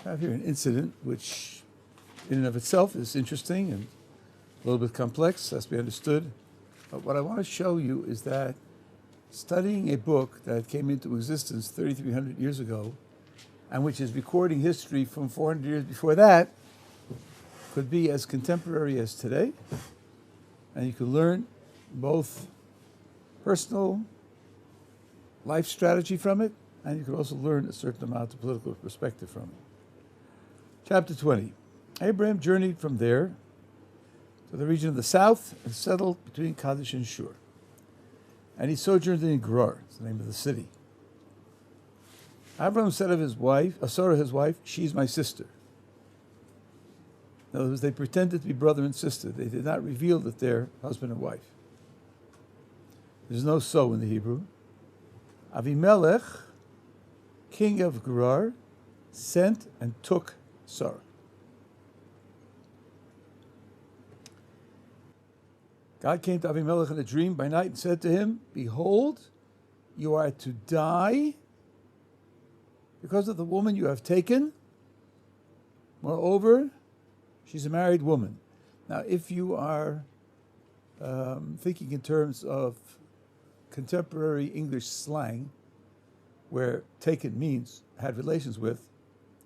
I have here an incident which, in and of itself, is interesting and a little bit complex, has to be understood. But what I want to show you is that studying a book that came into existence 3,300 years ago, and which is recording history from 400 years before that, could be as contemporary as today. And you can learn both personal life strategy from it, and you can also learn a certain amount of political perspective from it. Chapter 20. Abraham journeyed from there to the region of the south and settled between Kadesh and Shur. And he sojourned in Gerar, it's the name of the city. Abraham said of his wife, Sarah his wife, she's my sister. In other words, they pretended to be brother and sister. They did not reveal that they're husband and wife. There's no so in the Hebrew. Avimelech, king of Gerar, sent and took Sarah. God came to Avimelech in a dream by night and said to him, behold, you are to die because of the woman you have taken. Moreover, she's a married woman. Now, if you are thinking in terms of contemporary English slang, where taken means had relations with,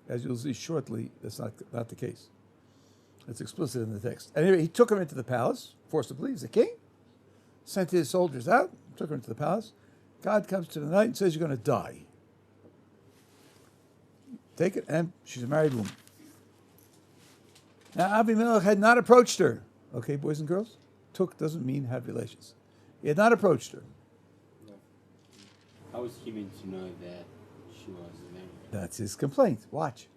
as you'll see shortly, that's not the case. It's explicit in the text. Anyway, he took her into the palace, forcibly, he's a king, sent his soldiers out, took her into the palace. God comes to the night and says, you're going to die. Take it, and she's a married woman. Now, Abimelech had not approached her. Okay, boys and girls? Took doesn't mean had relations. He had not approached her. How was he meant to know that she was married? That's his complaint. Watch.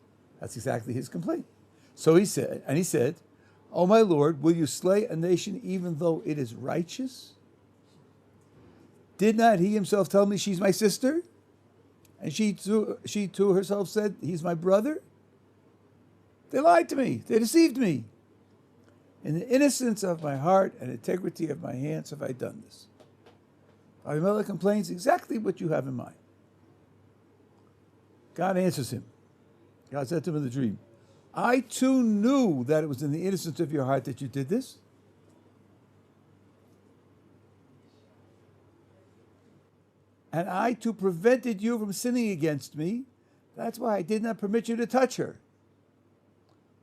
That's exactly his complaint. So he said, "O my Lord, will you slay a nation even though it is righteous? Did not he himself tell me she's my sister? And she too herself said, he's my brother? They lied to me. They deceived me. In the innocence of my heart and integrity of my hands have I done this." Abimelech complains exactly what you have in mind. God answers him. God said to him in the dream, I too knew that it was in the innocence of your heart that you did this. And I too prevented you from sinning against me. That's why I did not permit you to touch her.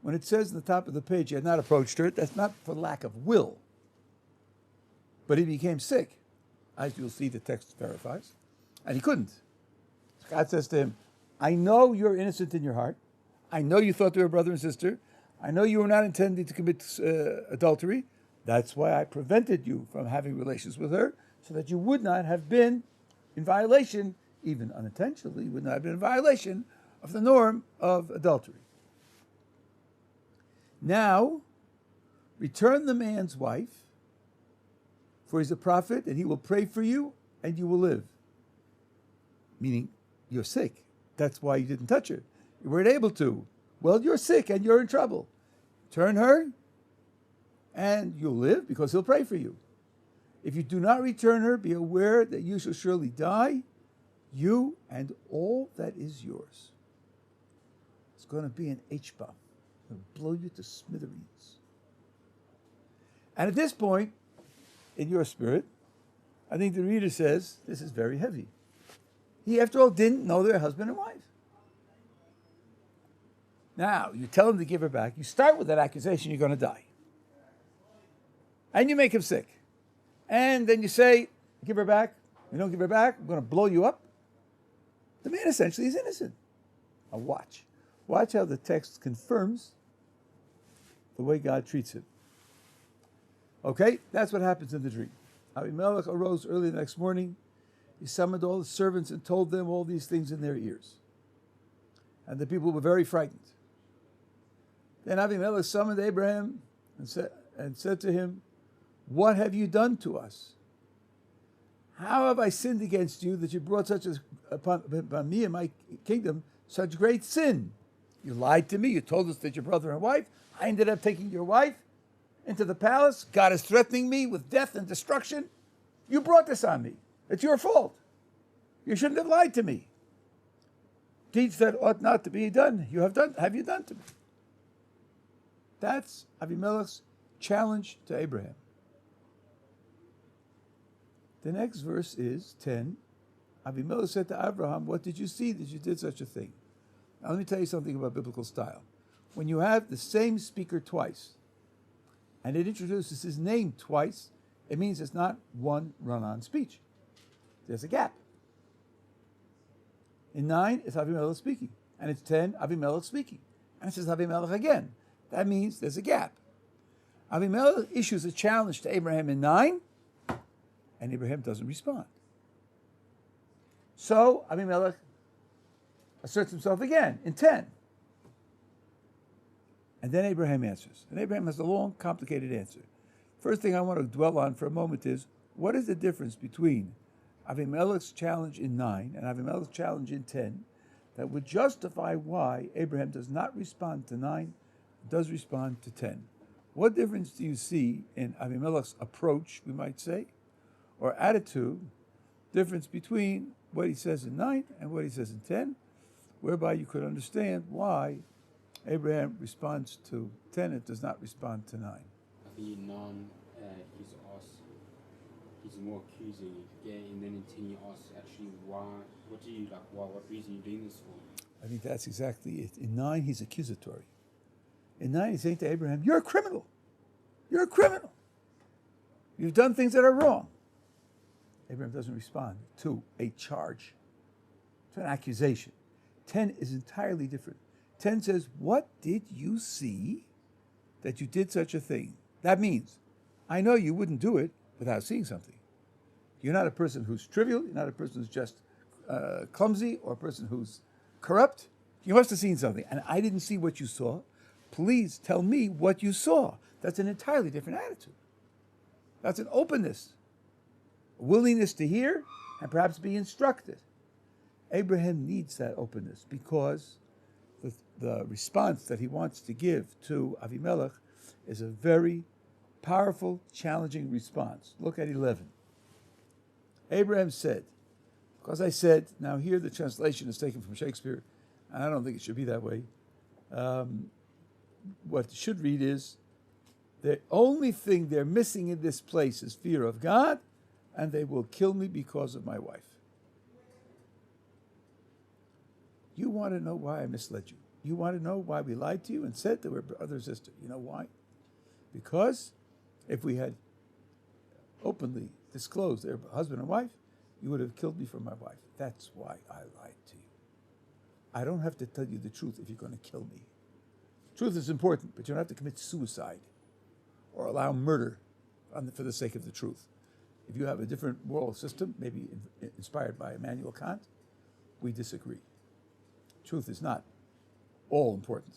When it says in the top of the page, you had not approached her, that's not for lack of will. But he became sick, as you'll see the text verifies, and he couldn't. God says to him, I know you're innocent in your heart. I know you thought they were brother and sister. I know you were not intending to commit adultery. That's why I prevented you from having relations with her, so that you would not have been in violation, even unintentionally, you would not have been in violation of the norm of adultery. Now, return the man's wife, for he's a prophet, and he will pray for you, and you will live. Meaning, you're sick. That's why you didn't touch her. You weren't able to. Well, you're sick, and you're in trouble. Turn her, and you'll live, because he'll pray for you. If you do not return her, be aware that you shall surely die, you and all that is yours. It's going to be an H-bomb. It'll blow you to smithereens. And at this point, in your spirit, I think the reader says, this is very heavy. He, after all, didn't know they're husband and wife. Now, you tell him to give her back. You start with that accusation, you're going to die. And you make him sick. And then you say, give her back. You don't give her back, I'm going to blow you up. The man essentially is innocent. Now watch. Watch how the text confirms the way God treats him. Okay, that's what happens in the dream. Abimelech arose early the next morning. He summoned all his servants and told them all these things in their ears. And the people were very frightened. Then Abimelech summoned Abraham and said to him, what have you done to us? How have I sinned against you that you brought upon me and my kingdom such great sin? You lied to me. You told us that you're brother and wife. I ended up taking your wife into the palace. God is threatening me with death and destruction. You brought this on me. It's your fault. You shouldn't have lied to me. deeds that ought not to be done, have you done to me? That's Avimelech's challenge to Abraham. The next verse is 10. Avimelech said to Abraham, what did you see that you did such a thing? Now let me tell you something about biblical style. When you have the same speaker twice, and it introduces his name twice, it means it's not one run-on speech. There's a gap. In 9, it's Avimelech speaking. And it's 10, Avimelech speaking. And it says Avimelech again. That means there's a gap. Avimelech issues a challenge to Abraham in 9, and Abraham doesn't respond. So Avimelech asserts himself again in 10. And then Abraham answers. And Abraham has a long, complicated answer. First thing I want to dwell on for a moment is, what is the difference between Avimelech's challenge in 9 and Avimelech's challenge in 10 that would justify why Abraham does not respond to 9, does respond to 10? What difference do you see in Avimelech's approach, we might say, or attitude, difference between what he says in 9 and what he says in 10, whereby you could understand why Abraham responds to 10 and does not respond to 9? I think in 9, he's more accusing. Yeah, and then in 10 he asks actually why, what reason are you doing this for? I think that's exactly it. In 9, he's accusatory. In 9, he's saying to Abraham, you're a criminal. You're a criminal. You've done things that are wrong. Abraham doesn't respond to a charge, to an accusation. 10 is entirely different. 10 says, what did you see that you did such a thing? That means, I know you wouldn't do it without seeing something. You're not a person who's trivial. You're not a person who's just clumsy or a person who's corrupt. You must have seen something. And I didn't see what you saw. Please tell me what you saw. That's an entirely different attitude. That's an openness, a willingness to hear and perhaps be instructed. Abraham needs that openness because the response that he wants to give to Avimelech is a very powerful, challenging response. Look at 11. Abraham said, because I said, now here the translation is taken from Shakespeare, and I don't think it should be that way. What it should read is, the only thing they're missing in this place is fear of God, and they will kill me because of my wife. You want to know why I misled you. You want to know why we lied to you and said that we're brother and sister. You know why? Because if we had openly disclosed they're husband and wife, you would have killed me for my wife. That's why I lied to you. I don't have to tell you the truth if you're going to kill me. Truth is important, but you don't have to commit suicide or allow murder for the sake of the truth. If you have a different moral system, maybe inspired by Immanuel Kant, we disagree. Truth is not all important.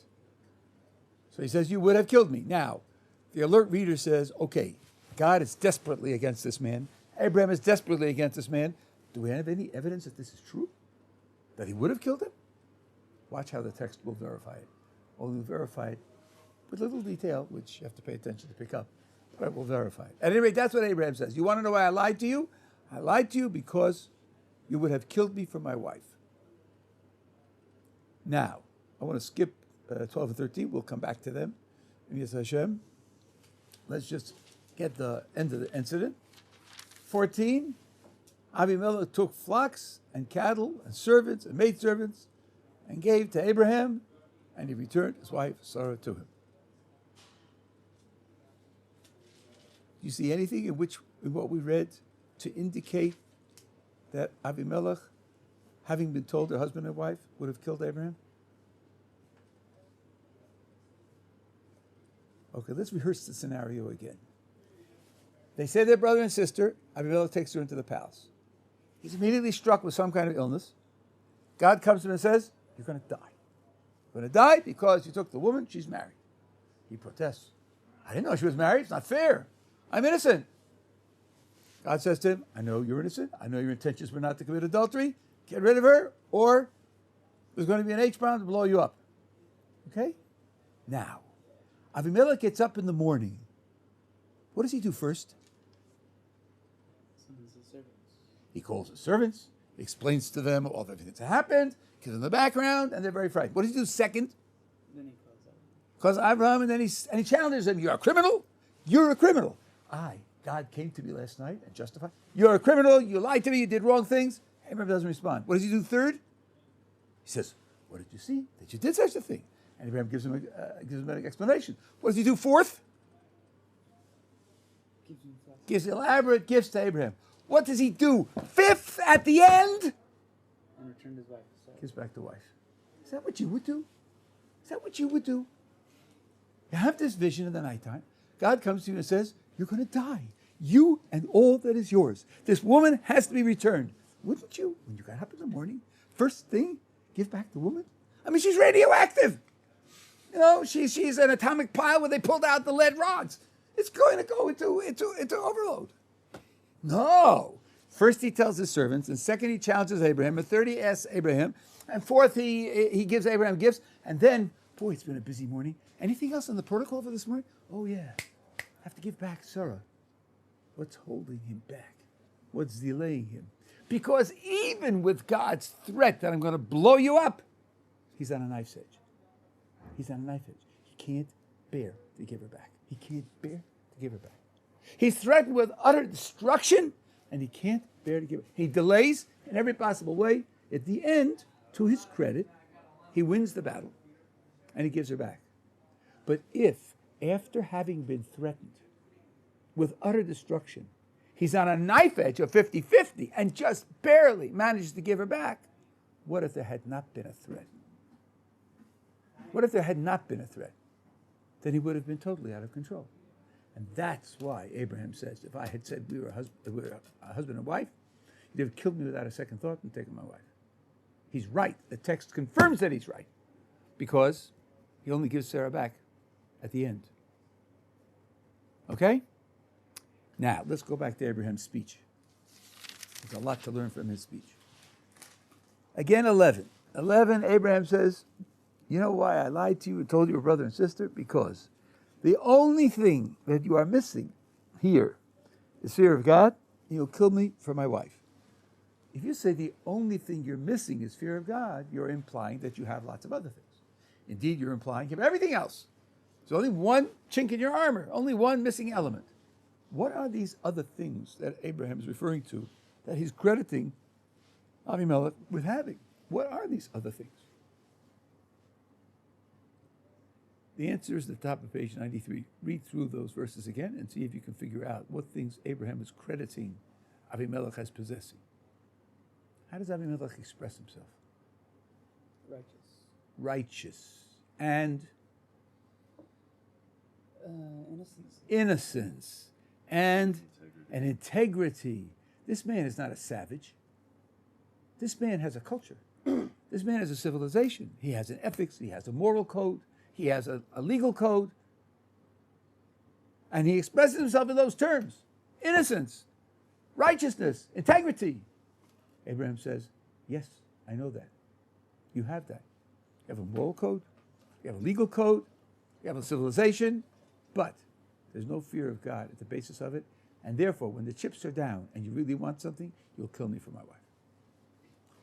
So he says, you would have killed me. Now, the alert reader says, okay, God is desperately against this man. Abraham is desperately against this man. Do we have any evidence that this is true? That he would have killed him? Watch how the text will verify it. Only verify it with little detail, which you have to pay attention to pick up. But it will verify it. At any rate, that's what Abraham says. You want to know why I lied to you? I lied to you because you would have killed me for my wife. Now, I want to skip 12 and 13. We'll come back to them. Yes, Hashem. Let's just get the end of the incident. 14, Abimelech took flocks and cattle and servants and maidservants and gave to Abraham, and he returned his wife Sarah to him. Do you see anything in what we read to indicate that Abimelech, having been told her husband and wife, would have killed Abraham? Okay, let's rehearse the scenario again. They say they're brother and sister. Abimelech takes her into the palace. He's immediately struck with some kind of illness. God comes to him and says, you're going to die. You're going to die because you took the woman, she's married. He protests. I didn't know she was married. It's not fair. I'm innocent. God says to him, I know you're innocent. I know your intentions were not to commit adultery. Get rid of her, or there's going to be an H-bomb to blow you up. Okay? Now, Abimelech gets up in the morning. What does he do first? He calls his servants. He explains to them all the things that happened. Because in the background, and they're very frightened. What does he do second? Then he calls out. Calls Abraham, and then he challenges him. You're a criminal. You're a criminal. God came to me last night and justified. You're a criminal. You lied to me. You did wrong things. Abraham doesn't respond. What does he do third? He says, what did you see? That you did such a thing. And Abraham gives him an explanation. What does he do fourth? Gives elaborate gifts to Abraham. What does he do fifth at the end? And returned his wife. Gives back the wife. Is that what you would do? Is that what you would do? You have this vision in the nighttime. God comes to you and says, you're going to die. You and all that is yours. This woman has to be returned. Wouldn't you, when you got up in the morning, first thing, give back the woman? I mean, she's radioactive. You know, she's an atomic pile where they pulled out the lead rods. It's going to go into overload. No. First he tells his servants, and second he challenges Abraham, and third he asks Abraham, and fourth he gives Abraham gifts, and then, boy, it's been a busy morning. Anything else on the protocol for this morning? Oh yeah, I have to give back Sarah. What's holding him back? What's delaying him? Because even with God's threat that I'm going to blow you up, he's on a knife's edge. He's on a knife's edge. He can't bear to give her back. He can't bear to give her back. He's threatened with utter destruction, and he can't bear to give it. He delays in every possible way. At the end, to his credit, he wins the battle, and he gives her back. But if, after having been threatened with utter destruction, he's on a knife edge of 50-50 and just barely manages to give her back, what if there had not been a threat? What if there had not been a threat? Then he would have been totally out of control. And that's why Abraham says, if I had said we were a husband and wife, you'd have killed me without a second thought and taken my wife. He's right. The text confirms that he's right, because he only gives Sarah back at the end. Okay? Now, let's go back to Abraham's speech. There's a lot to learn from his speech. Again, 11. 11, Abraham says, you know why I lied to you and told you were brother and sister? Because the only thing that you are missing here is fear of God, and you'll kill me for my wife. If you say the only thing you're missing is fear of God, you're implying that you have lots of other things. Indeed, you're implying you have everything else. There's only one chink in your armor, only one missing element. What are these other things that Abraham is referring to that he's crediting Abimelech with having? What are these other things? The answer is at the top of page 93. Read through those verses again and see if you can figure out what things Abraham is crediting Abimelech as possessing. How does Abimelech express himself? Righteous. And? Innocence. And integrity. This man is not a savage. This man has a culture. This man has a civilization. He has an ethics. He has a moral code. He has a legal code. And he expresses himself in those terms. Innocence, righteousness, integrity. Abraham says, yes, I know that. You have that. You have a moral code. You have a legal code. You have a civilization. But there's no fear of God at the basis of it. And therefore, when the chips are down and you really want something, you'll kill me for my wife.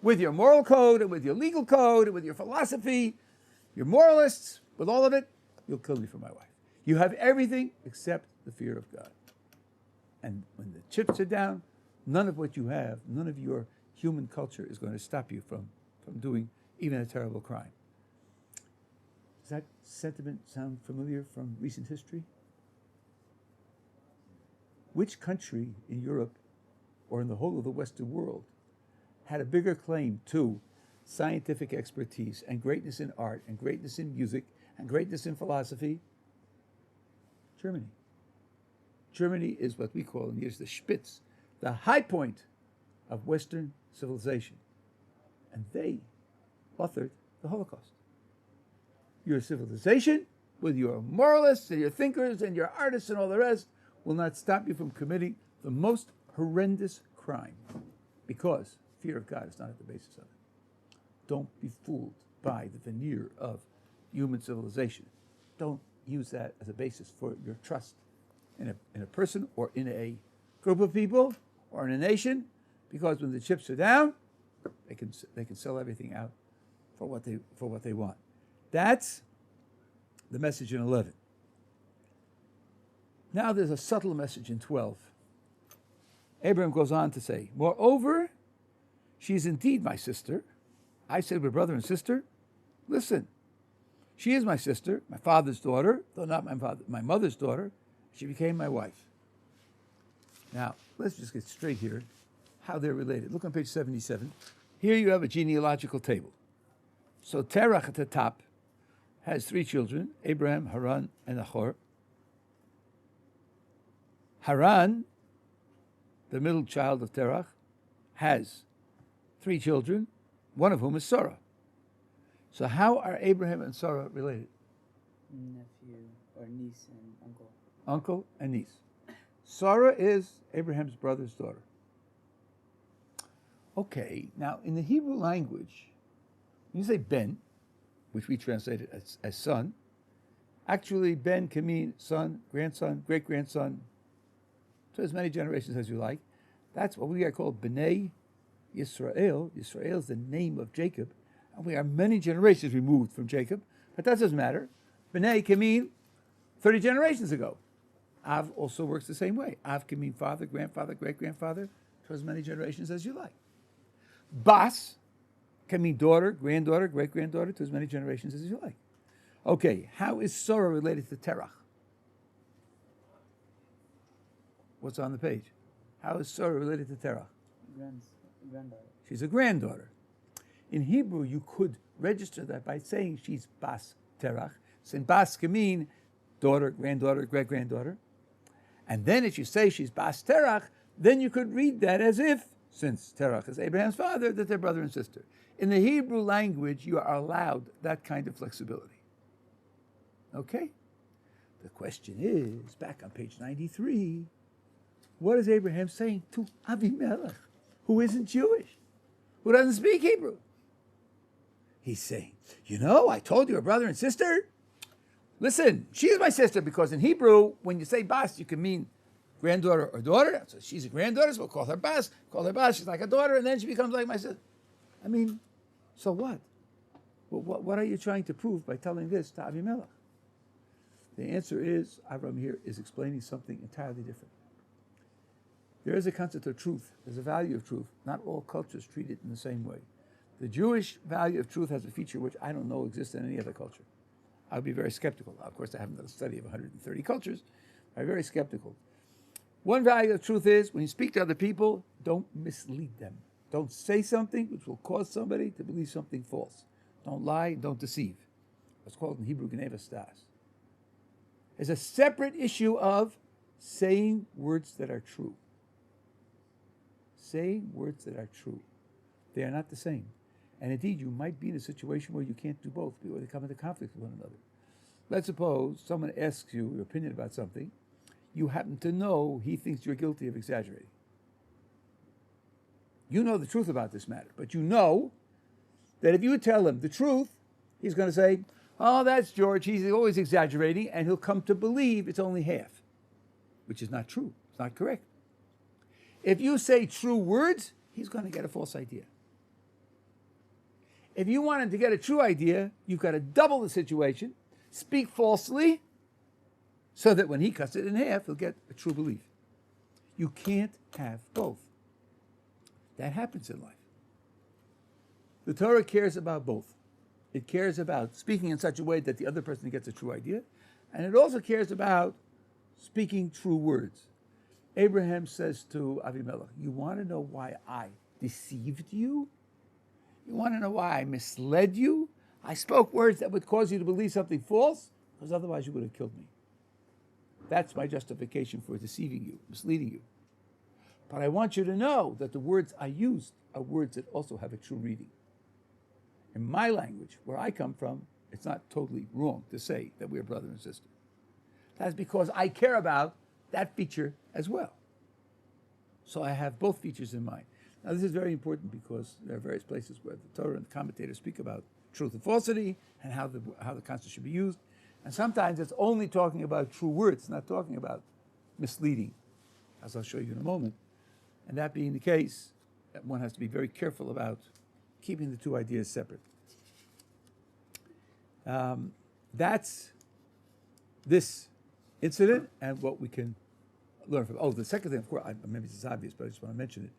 With your moral code and with your legal code and with your philosophy, your moralists, with all of it, you'll kill me for my wife. You have everything except the fear of God. And when the chips are down, none of what you have, none of your human culture is going to stop you from doing even a terrible crime. Does that sentiment sound familiar from recent history? Which country in Europe or in the whole of the Western world had a bigger claim to scientific expertise and greatness in art and greatness in music and greatness in philosophy? Germany. Germany is what we call in Yiddish the Spitz, the high point of Western civilization. And they authored the Holocaust. Your civilization, with your moralists and your thinkers and your artists and all the rest, will not stop you from committing the most horrendous crime, because fear of God is not at the basis of it. Don't be fooled by the veneer of human civilization. Don't use that as a basis for your trust in a person or in a group of people or in a nation, because when the chips are down, they can sell everything out for what they want. That's the message in 11. Now there's a subtle message in 12. Abraham goes on to say, moreover, she is indeed my sister. I said we're brother and sister. Listen, she is my sister, my father's daughter, though not my mother's daughter. She became my wife. Now, let's just get straight here, how they're related. Look on page 77. Here you have a genealogical table. So Terach at the top has 3 children, Abraham, Haran, and Achor. Haran, the middle child of Terach, has 3 children, one of whom is Sarah. So how are Abraham and Sarah related? Nephew or niece and uncle. Uncle and niece. Sarah is Abraham's brother's daughter. Okay, now in the Hebrew language, when you say ben, which we translated as son, actually ben can mean son, grandson, great-grandson, so as many generations as you like. That's what we are called B'nai Yisrael. Yisrael is the name of Jacob, and we are many generations removed from Jacob, but that doesn't matter. B'nai can mean 30 generations ago. Av also works the same way. Av can mean father, grandfather, great-grandfather, to as many generations as you like. Bas can mean daughter, granddaughter, great-granddaughter, to as many generations as you like. Okay, how is Sarah related to Terach? What's on the page? How is Sarah related to Terach? Granddaughter. She's a granddaughter. In Hebrew, you could register that by saying she's Bas Terach. So Bas can mean daughter, granddaughter, great-granddaughter. And then if you say she's Bas Terach, then you could read that as if, since Terach is Abraham's father, that they're brother and sister. In the Hebrew language, you are allowed that kind of flexibility. Okay? The question is, back on page 93, what is Abraham saying to Avimelech, who isn't Jewish, who doesn't speak Hebrew? He's saying, I told you a brother and sister. Listen, she is my sister because in Hebrew, when you say Bas, you can mean granddaughter or daughter. So she's a granddaughter, so we'll call her Bas. Call her Bas, she's like a daughter, and then she becomes like my sister. I mean, so what? What are you trying to prove by telling this to Avimelech? The answer is, Avram here is explaining something entirely different. There is a concept of truth. There's a value of truth. Not all cultures treat it in the same way. The Jewish value of truth has a feature which I don't know exists in any other culture. I'd be very skeptical. Of course, I haven't done a study of 130 cultures. I'm very skeptical. One value of truth is, when you speak to other people, don't mislead them. Don't say something which will cause somebody to believe something false. Don't lie, don't deceive. What's called in Hebrew, Gneva Stas. There's a separate issue of saying words that are true. Saying words that are true. They are not the same. And indeed, you might be in a situation where you can't do both, where they come into conflict with one another. Let's suppose someone asks you your opinion about something. You happen to know he thinks you're guilty of exaggerating. You know the truth about this matter, but you know that if you tell him the truth, he's going to say, oh, that's George, he's always exaggerating, and he'll come to believe it's only half, which is not true. It's not correct. If you say true words, he's going to get a false idea. If you want him to get a true idea, you've got to double the situation, speak falsely, so that when he cuts it in half, he'll get a true belief. You can't have both. That happens in life. The Torah cares about both. It cares about speaking in such a way that the other person gets a true idea, and it also cares about speaking true words. Abraham says to Avimelech, you want to know why I deceived you? You want to know why I misled you? I spoke words that would cause you to believe something false, because otherwise you would have killed me. That's my justification for deceiving you, misleading you. But I want you to know that the words I used are words that also have a true reading. In my language, where I come from, it's not totally wrong to say that we're brother and sister. That's because I care about that feature as well. So I have both features in mind. Now this is very important because there are various places where the Torah and the commentators speak about truth and falsity and how the concept should be used. And sometimes it's only talking about true words, not talking about misleading, as I'll show you in a moment. And that being the case, one has to be very careful about keeping the two ideas separate. That's this incident and what we can learn from. Oh, the second thing, of course, maybe this is obvious, but I just want to mention it.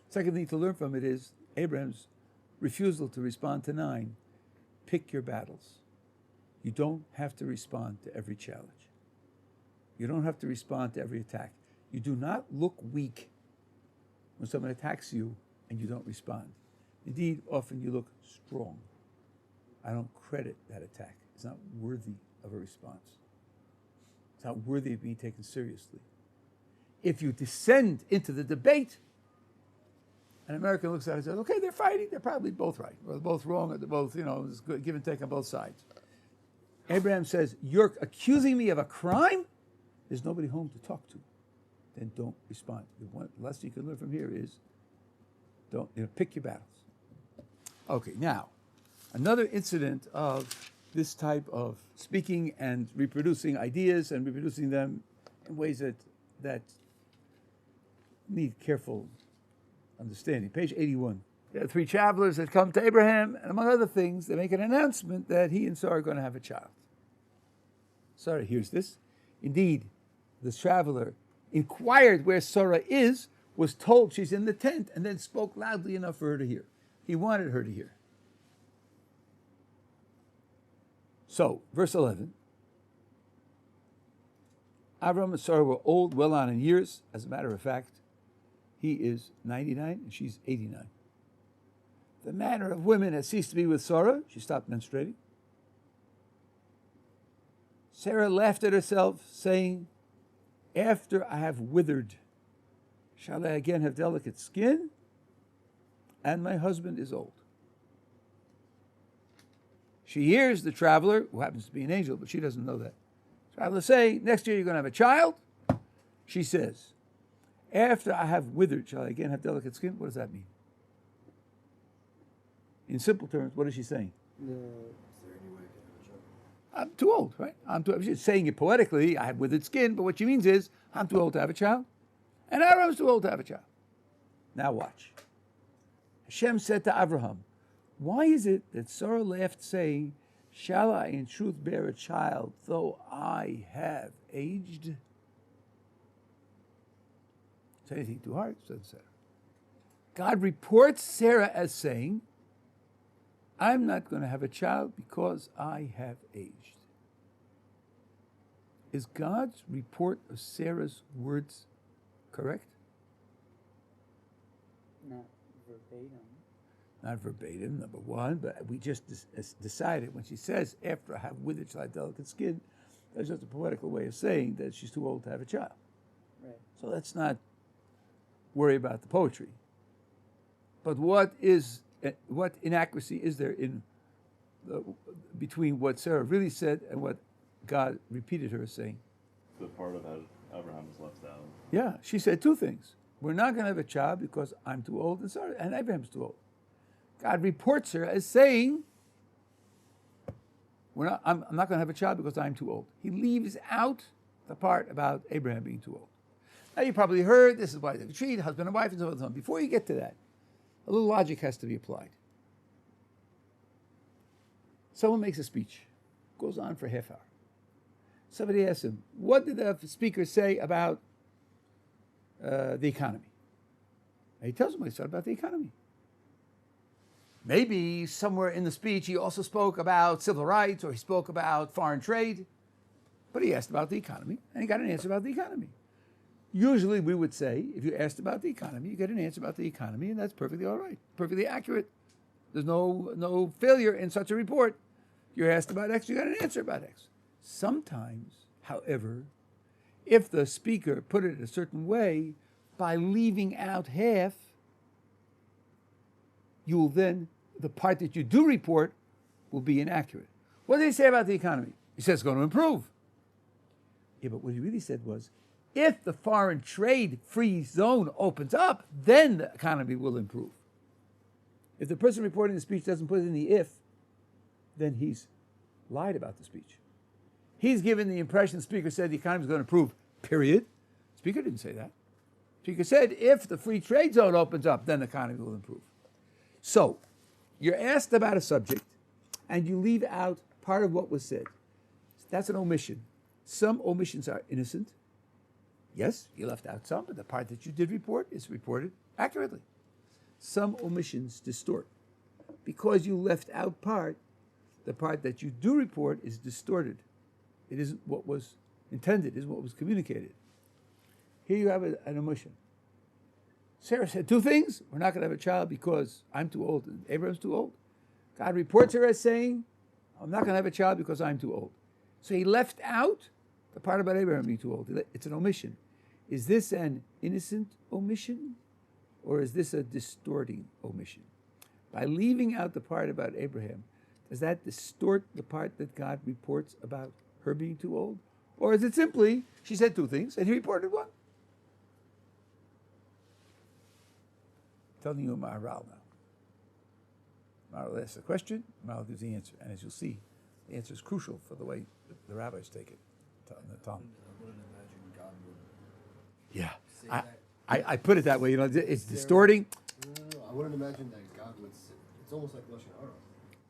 Second thing to learn from it is Abraham's refusal to respond to 9. Pick your battles. You don't have to respond to every challenge. You don't have to respond to every attack. You do not look weak when someone attacks you and you don't respond. Indeed, often you look strong. I don't credit that attack. It's not worthy of a response. It's not worthy of being taken seriously. If you descend into the debate, an American looks at it and says, okay, they're fighting, they're probably both right, or they're both wrong, or they're both, it's good, give and take on both sides. Abraham says, you're accusing me of a crime? There's nobody home to talk to. Then don't respond. The lesson you can learn from here is, don't pick your battles. Okay, now, another incident of this type of speaking and reproducing ideas and reproducing them in ways that need careful understanding. Page 81. There are 3 travelers that come to Abraham, and among other things, they make an announcement that he and Sarah are going to have a child. Sarah hears this. Indeed, this traveler inquired where Sarah is, was told she's in the tent, and then spoke loudly enough for her to hear. He wanted her to hear. So, verse 11. Avram and Sarah were old, well on in years. As a matter of fact, he is 99 and she's 89. The manner of women had ceased to be with Sarah. She stopped menstruating. Sarah laughed at herself, saying, after I have withered, shall I again have delicate skin? And my husband is old. She hears the traveler, who happens to be an angel, but she doesn't know that. Traveler say, next year you're going to have a child. She says, after I have withered, shall I again have delicate skin? What does that mean? In simple terms, what is she saying? I'm too old, right? She's saying it poetically, I have withered skin, but what she means is, I'm too old to have a child. And Abraham's too old to have a child. Now watch. Hashem said to Abraham, why is it that Sarah laughed, saying, shall I in truth bear a child, though I have aged? Is anything too hard? Said Sarah. God reports Sarah as saying, I'm not going to have a child because I have aged. Is God's report of Sarah's words correct? Not verbatim. Not verbatim, number one, but we just decided when she says, after I have withered shall I have delicate skin, that's just a poetical way of saying that she's too old to have a child. Right. So let's not worry about the poetry. But what inaccuracy is there in between what Sarah really said and what God repeated her as saying? The part of that Abraham is left out. Yeah, she said 2 things. We're not going to have a child because I'm too old and Abraham's too old. God reports her as saying, I'm not going to have a child because I'm too old. He leaves out the part about Abraham being too old. Now you probably heard, this is why they treat husband and wife and so on and so on. Before you get to that, a little logic has to be applied. Someone makes a speech, goes on for a half hour. Somebody asks him, what did the speaker say about the economy? And he tells them what he said about the economy. Maybe somewhere in the speech he also spoke about civil rights or he spoke about foreign trade, but he asked about the economy and he got an answer about the economy. Usually we would say, if you asked about the economy, you get an answer about the economy, and that's perfectly all right, perfectly accurate. There's no failure in such a report. You're asked about X, you got an answer about X. Sometimes, however, if the speaker put it a certain way, by leaving out half, you will then, the part that you do report will be inaccurate. What did he say about the economy? He said it's going to improve. Yeah, but what he really said was, if the foreign trade free zone opens up, then the economy will improve. If the person reporting the speech doesn't put in the if, then he's lied about the speech. He's given the impression the speaker said the economy is going to improve, period. The speaker didn't say that. The speaker said if the free trade zone opens up, then the economy will improve. So, you're asked about a subject, and you leave out part of what was said. That's an omission. Some omissions are innocent. Yes, you left out some, but the part that you did report is reported accurately. Some omissions distort. Because you left out part, the part that you do report is distorted. It isn't what was intended, it isn't what was communicated. Here you have an omission. Sarah said two things. We're not going to have a child because I'm too old and Abraham's too old. God reports her as saying, I'm not going to have a child because I'm too old. So he left out the part about Abraham being too old. It's an omission. Is this an innocent omission or is this a distorting omission? By leaving out the part about Abraham, does that distort the part that God reports about her being too old? Or is it simply, she said two things and he reported one? Telling you a Maharal now. Maharal asks a question, Maharal gives the answer. And as you'll see, the answer is crucial for the way the rabbis take it in the Talmud. I wouldn't imagine God would Yeah. say that. I put it that way, it's distorting. No. I wouldn't imagine that God would say, it's almost like Lashon Hara.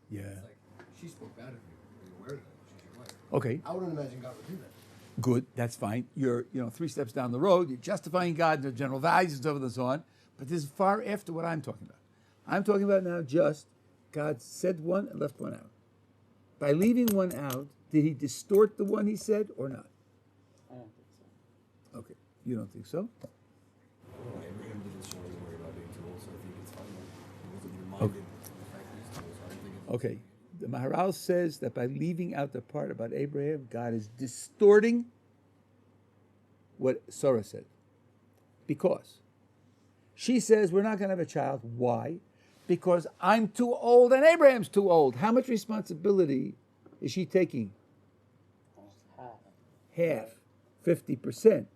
Yeah. It's like, she spoke bad of you. Are you aware of that? She's your wife. Okay, I wouldn't imagine God would do that. good, that's fine. You're 3 steps down the road, you're justifying God and the general values and so forth and so on, but this is far after what I'm talking about. I'm talking about now just God said one and left one out. By leaving one out, did he distort the one he said or not? I don't think so. Okay, you don't think so? Well, Abraham didn't show any worry about being too old, so I think it's fine. He wasn't reminded of the fact that he's too old, so I don't think it's Okay, the Maharal says that by leaving out the part about Abraham, God is distorting what Sarah said. Because she says, we're not going to have a child. Why? Because I'm too old and Abraham's too old. How much responsibility is she taking? Half, 50%.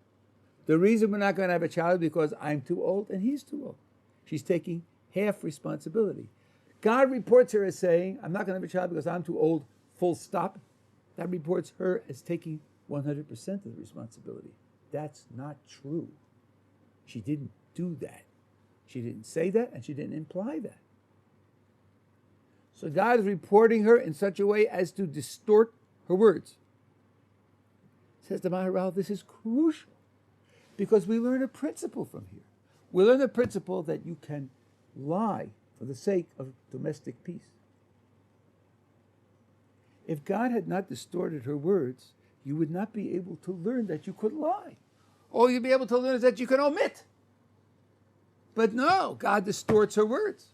The reason we're not going to have a child is because I'm too old and he's too old. She's taking half responsibility. God reports her as saying, I'm not going to have a child because I'm too old, full stop. That reports her as taking 100% of the responsibility. That's not true. She didn't do that. She didn't say that and she didn't imply that. So God is reporting her in such a way as to distort her words. Says the Maharal, this is crucial because we learn a principle from here. We learn the principle that you can lie for the sake of domestic peace. If God had not distorted her words, you would not be able to learn that you could lie. All you'd be able to learn is that you can omit. But no, God distorts her words.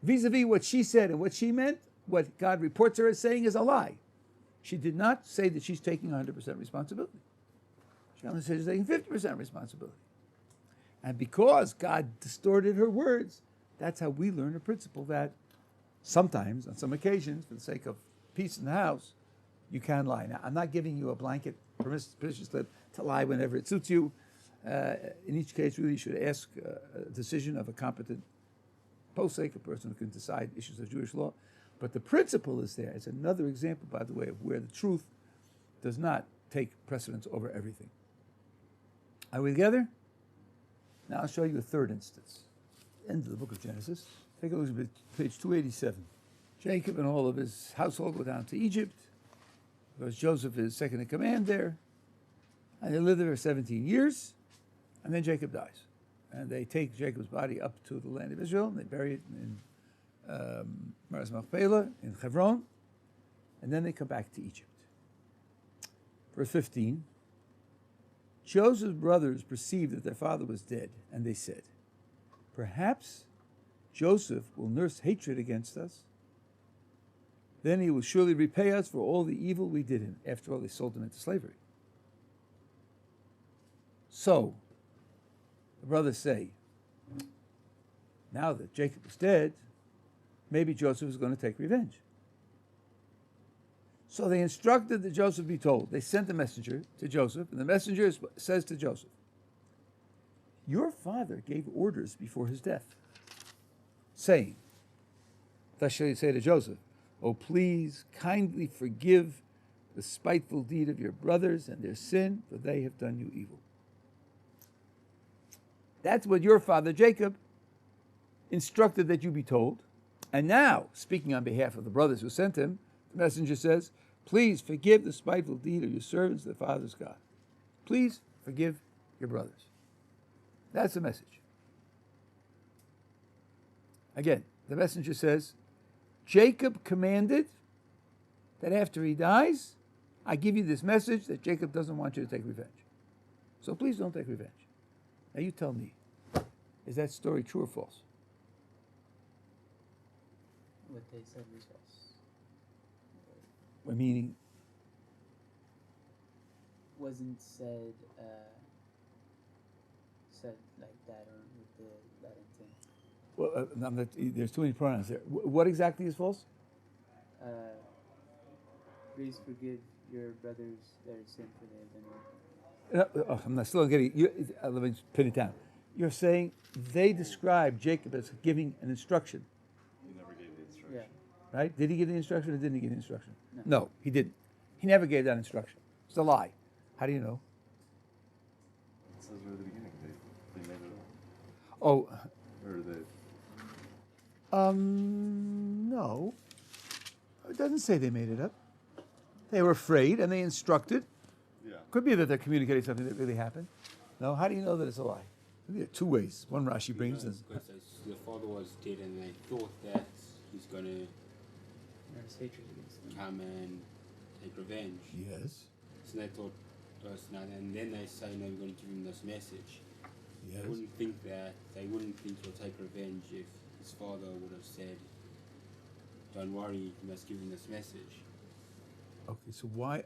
Vis-a-vis what she said and what she meant, what God reports her as saying is a lie. She did not say that she's taking 100% responsibility. She only said she's taking 50% responsibility. And because God distorted her words, that's how we learn a principle that sometimes, on some occasions, for the sake of peace in the house, you can lie. Now, I'm not giving you a blanket permission slip to lie whenever it suits you. In each case, really, you should ask a decision of a competent posek, a person who can decide issues of Jewish law. But the principle is there. It's another example, by the way, of where the truth does not take precedence over everything. Are we together? Now I'll show you a third instance. End of the book of Genesis. Take a look at page 287. Jacob and all of his household go down to Egypt because Joseph is second in command there. And they live there for 17 years. And then Jacob dies. And they take Jacob's body up to the land of Israel, and they bury it in Maras Machpelah, in Hebron, and then they come back to Egypt. Verse 15, Joseph's brothers perceived that their father was dead, and they said, perhaps Joseph will nurse hatred against us. Then he will surely repay us for all the evil we did him. After all, they sold him into slavery. So, the brothers say, now that Jacob is dead, maybe Joseph is going to take revenge. So they instructed that Joseph be told. They sent a messenger to Joseph, and the messenger says to Joseph, your father gave orders before his death, saying, thus shall you say to Joseph, oh, please kindly forgive the spiteful deed of your brothers and their sin, for they have done you evil. That's what your father Jacob instructed that you be told. And now, speaking on behalf of the brothers who sent him, the messenger says, please forgive the spiteful deed of your servants, the father's God. Please forgive your brothers. That's the message. Again, the messenger says, Jacob commanded that after he dies, I give you this message that Jacob doesn't want you to take revenge. So please don't take revenge. Now you tell me, is that story true or false? What they said was false. Meaning, Wasn't said like that or with that intent. well, there's too many pronouns there. What exactly is false? Please forgive your brothers their sin for they have been wicked. I'm not still getting you. Let me just pin it down. You're saying they describe Jacob as giving an instruction, He never gave the instruction. Yeah. right? Did he give the instruction or didn't he give the instruction? No. No, he didn't. He never gave that instruction. It's a lie. How do you know? It says right at the beginning they made it up. Oh, Or they. no. It doesn't say they made it up. They were afraid and they instructed. Yeah. Could be that they're communicating something that really happened. No, how do you know that it's a lie? There are two ways. One Rashi brings them. Because the father was dead and they thought that he's going to There's hatred against them. come and take revenge. Yes. So they thought, and then they say, no, we're going to give him this message. Yes. They wouldn't think he'll take revenge if his father would have said, don't worry, you must give him this message. Okay, so why?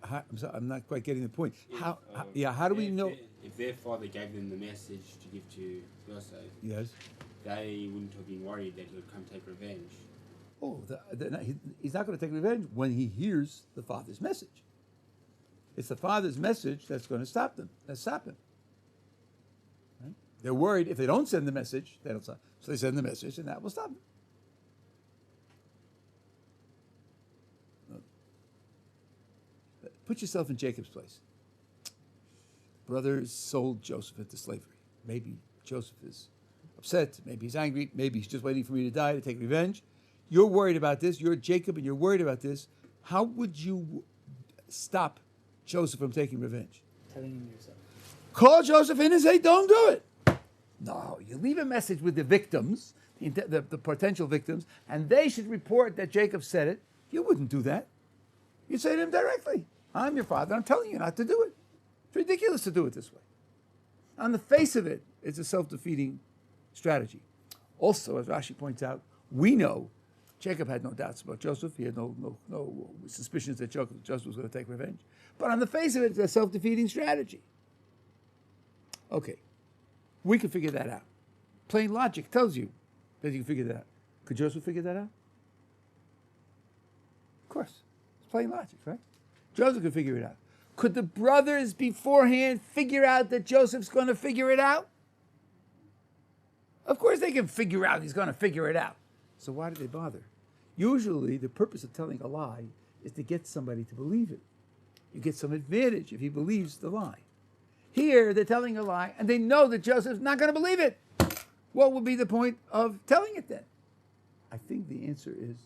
I'm not quite getting the point. If, How do we know? If their father gave them the message to give to Yosef, Yes. they wouldn't have been worried that he would come take revenge. Oh, he's not going to take revenge when he hears the father's message. It's the father's message that's going to stop them. That's stop him. Right? They're worried if they don't send the message, they don't stop. So they send the message, and that will stop them. Put yourself in Jacob's place. Brothers sold Joseph into slavery. Maybe Joseph is upset. Maybe he's angry. Maybe he's just waiting for me to die to take revenge. You're worried about this. You're Jacob and you're worried about this. How would you stop Joseph from taking revenge? Telling him yourself. Call Joseph in and say, don't do it. No, you leave a message with the victims, the potential victims, and they should report that Jacob said it. You wouldn't do that. You'd say to him directly, I'm your father. I'm telling you not to do it. It's ridiculous to do it this way. On the face of it, it's a self-defeating strategy. Also, as Rashi points out, we know Jacob had no doubts about Joseph. He had no suspicions that Joseph was going to take revenge. But on the face of it, it's a self-defeating strategy. Okay, we can figure that out. Plain logic tells you that you can figure that out. Could Joseph figure that out? Of course. It's plain logic, right? Joseph could figure it out. Could the brothers beforehand figure out that Joseph's going to figure it out? Of course they can figure out he's going to figure it out. So why do they bother? Usually the purpose of telling a lie is to get somebody to believe it. You get some advantage if he believes the lie. Here they're telling a lie and they know that Joseph's not going to believe it. What would be the point of telling it then? I think the answer is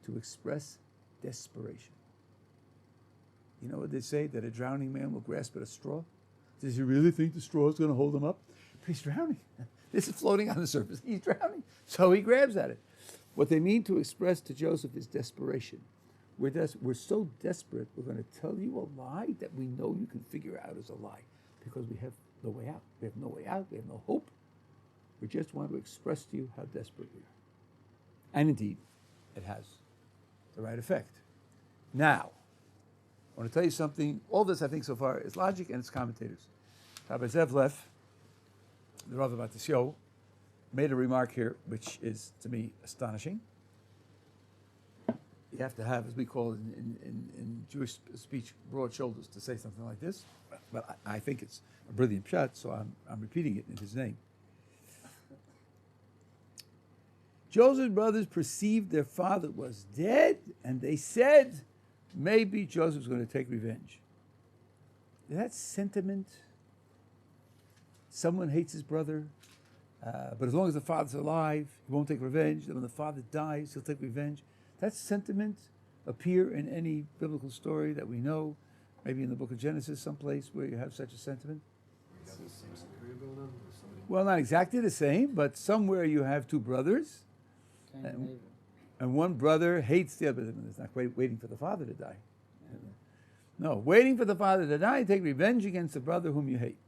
to express desperation. You know what they say? That a drowning man will grasp at a straw? Does he really think the straw is going to hold him up? But he's drowning. This is floating on the surface. He's drowning. So he grabs at it. What they mean to express to Joseph is desperation. We're so desperate, we're going to tell you a lie that we know you can figure out as a lie because we have no way out. We have no way out. We have no hope. We just want to express to you how desperate we are. And indeed, it has the right effect. Now, I want to tell you something. All this, I think, so far is logic and it's commentators. Rabbi Zevlev, the Rav about the show, made a remark here, which is, to me, astonishing. You have to have, as we call it in Jewish speech, broad shoulders to say something like this. But I think it's a brilliant shot, so I'm repeating it in his name. Joseph's brothers perceived their father was dead, and they said, maybe Joseph's going to take revenge. That sentiment, someone hates his brother, But as long as the father's alive, he won't take revenge. Then when the father dies, he'll take revenge. That sentiment appear in any biblical story that we know, maybe in the book of Genesis, someplace where you have such a sentiment. We have the same scenario going on, or somebody. Well, not exactly the same, but somewhere you have two brothers, Cain and Abel. and one brother hates the other. It's not waiting for the father to die. No, waiting for the father to die, take revenge against the brother whom you hate.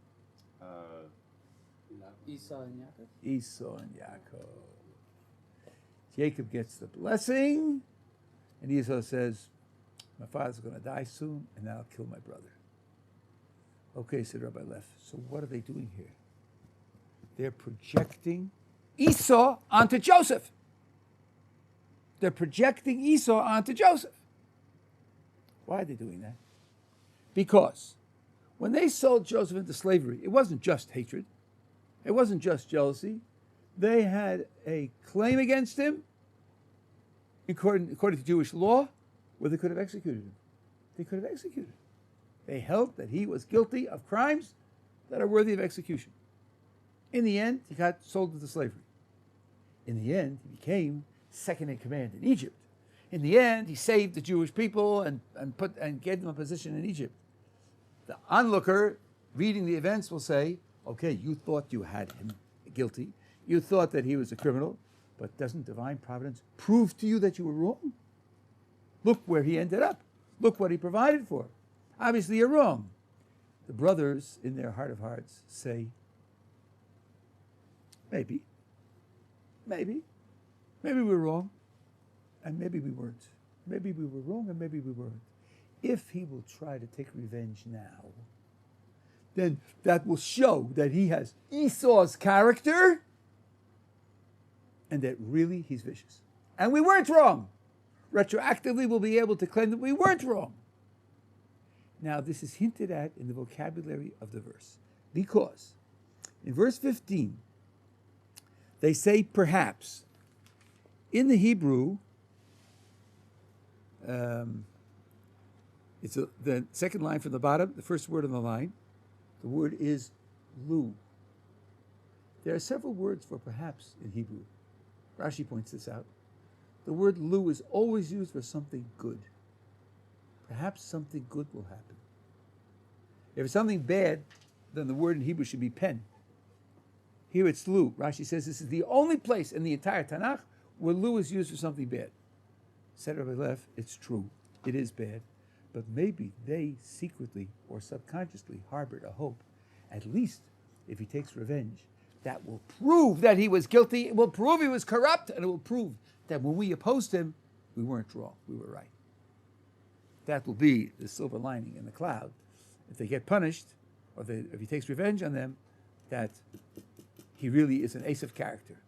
Esau and Jacob. Esau and Yaakov. Jacob gets the blessing, and Esau says, my father's going to die soon, and I'll kill my brother. Okay, said Rabbi Leff. So what are they doing here? They're projecting Esau onto Joseph. They're projecting Esau onto Joseph. Why are they doing that? Because when they sold Joseph into slavery, it wasn't just hatred. It wasn't just jealousy. They had a claim against him, according to Jewish law, where they could have executed him. They could have executed him. They held that he was guilty of crimes that are worthy of execution. In the end, he got sold into slavery. In the end, he became second in command in Egypt. In the end, he saved the Jewish people and gave them a position in Egypt. The onlooker reading the events will say, okay, you thought you had him guilty. You thought that he was a criminal, but doesn't divine providence prove to you that you were wrong? Look where he ended up. Look what he provided for. Obviously, you're wrong. The brothers, in their heart of hearts, say, maybe we're wrong, and maybe we weren't. Maybe we were wrong, and maybe we weren't. If he will try to take revenge now, then that will show that he has Esau's character and that really he's vicious. And we weren't wrong. Retroactively, we'll be able to claim that we weren't wrong. Now, this is hinted at in the vocabulary of the verse, because in verse 15, they say perhaps. In the Hebrew, it's the second line from the bottom, the first word on the line. The word is lu. There are several words for perhaps in Hebrew. Rashi points this out. The word lu is always used for something good. Perhaps something good will happen. If it's something bad, then the word in Hebrew should be pen. Here it's lu. Rashi says this is the only place in the entire Tanakh where lu is used for something bad. Said Rabbi Leff, it's true. It is bad. But maybe they secretly or subconsciously harbored a hope. At least if he takes revenge, that will prove that he was guilty. It will prove he was corrupt. And it will prove that when we opposed him, we weren't wrong. We were right. That will be the silver lining in the cloud. If they get punished, or if he takes revenge on them, that he really is an ace of character.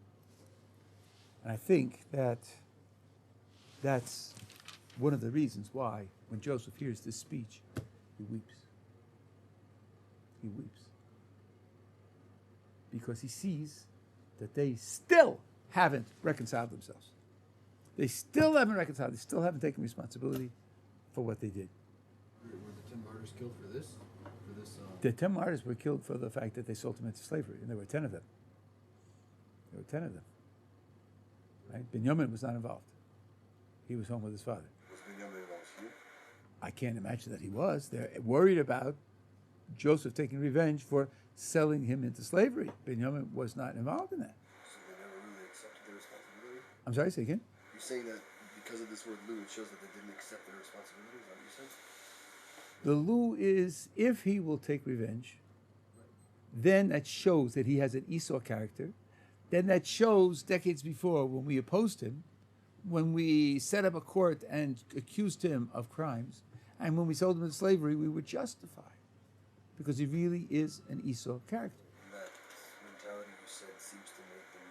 And I think that that's one of the reasons why when Joseph hears this speech, he weeps. He weeps. Because he sees that they still haven't reconciled themselves. They still haven't reconciled. They still haven't taken responsibility for what they did. Were the 10 martyrs killed for this? The 10 martyrs were killed for the fact that they sold him into slavery, and there were 10 of them. There were 10 of them. Right? Benjamin was not involved. He was home with his father. Was Benjamin involved here? I can't imagine that he was. They're worried about Joseph taking revenge for selling him into slavery. Benjamin was not involved in that. So they never really accepted their responsibility? I'm sorry, say again? You're saying that because of this word lu, it shows that they didn't accept their responsibility? Is that what you said? The lu is if he will take revenge, then that shows that he has an Esau character. Then that shows decades before when we opposed him, when we set up a court and accused him of crimes, and when we sold him into slavery, we were justified because he really is an Esau character. And that mentality you said seems to make them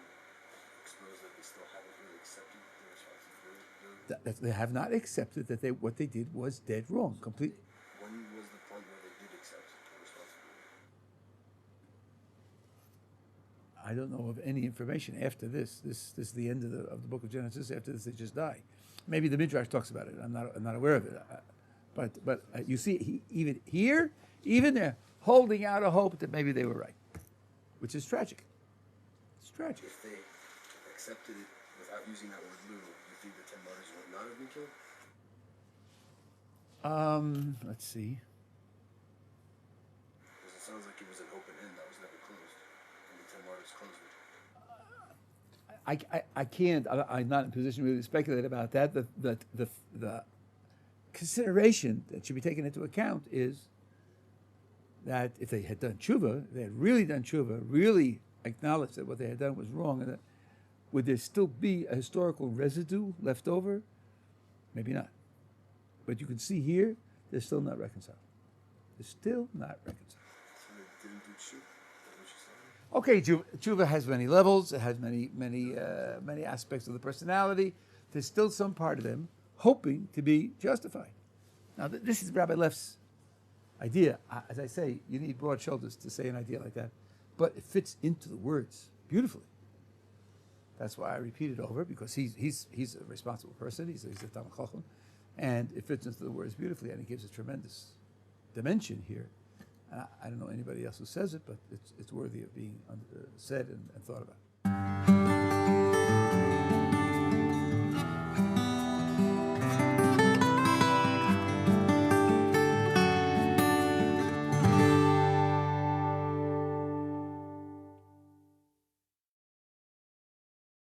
expose that they still haven't really accepted their responsibility. That they have not accepted that what they did was dead wrong, completely. When was the point where they did accept their responsibility? I don't know of any information after this. This is the end of the book of Genesis. After this, they just die. Maybe the Midrash talks about it. I'm not aware of it. But you see, even they're holding out a hope that maybe they were right, which is tragic. It's tragic. If they accepted it without using that word lu, you think the 10 martyrs would not have been killed? Let's see. Because it sounds like it was an open end that was never closed, and the 10 martyrs closed it. I can't. I'm not in a position to really speculate about that. The consideration that should be taken into account is that if they had done tshuva, if they had really done tshuva, really acknowledged that what they had done was wrong, and that, would there still be a historical residue left over? Maybe not. But you can see here, they're still not reconciled. They're still not reconciled. So they didn't do tshuva. Is that what you're saying? Okay, tshuva has many levels. It has many aspects of the personality. There's still some part of them hoping to be justified. Now, this is Rabbi Leff's idea. As I say, you need broad shoulders to say an idea like that, but it fits into the words beautifully. That's why I repeat it over, because he's a responsible person. He's a Talmid Chacham, and it fits into the words beautifully, and it gives a tremendous dimension here. I don't know anybody else who says it, but it's worthy of being said and thought about.